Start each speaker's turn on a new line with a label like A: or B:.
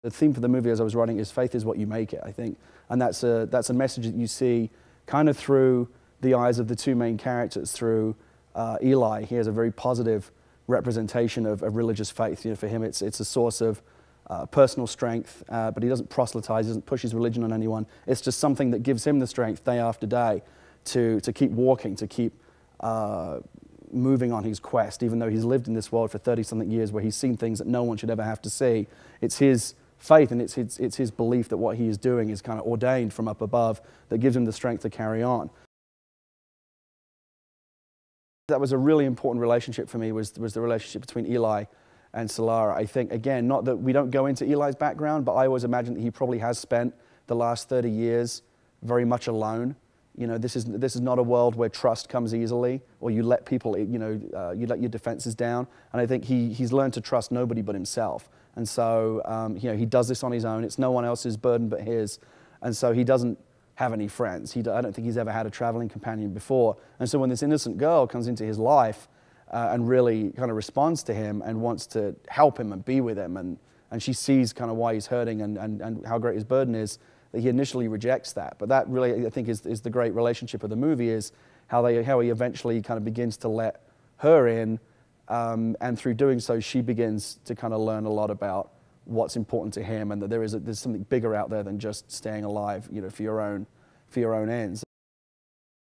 A: The theme for the movie as I was writing is faith is what you make it, I think. And that's a message that you see kind of through the eyes of the two main characters, through Eli. He has a very positive representation of religious faith. You know, for him it's a source of personal strength, but he doesn't proselytize, he doesn't push his religion on anyone. It's just something that gives him the strength day after day to keep walking, to keep moving on his quest, even though he's lived in this world for 30-something years where he's seen things that no one should ever have to see. It's his faith and it's his belief that what he is doing is kind of ordained from up above that gives him the strength to carry on. That was a really important relationship for me, was the relationship between Eli and Solara. I think, again, not that we don't go into Eli's background, but I always imagine that he probably has spent the last 30 years very much alone. You know, this is not a world where trust comes easily, or you let people, you know, you let your defenses down. And I think he's learned to trust nobody but himself. And so, you know, he does this on his own. It's no one else's burden but his. And so he doesn't have any friends. I don't think he's ever had a traveling companion before. And so when this innocent girl comes into his life and really kind of responds to him and wants to help him and be with him, and she sees kind of why he's hurting and how great his burden is, that he initially rejects that. But that really, I think, is the great relationship of the movie, is how he eventually kind of begins to let her in, and through doing so, she begins to kind of learn a lot about what's important to him, and that there's something bigger out there than just staying alive, you know, for your own ends.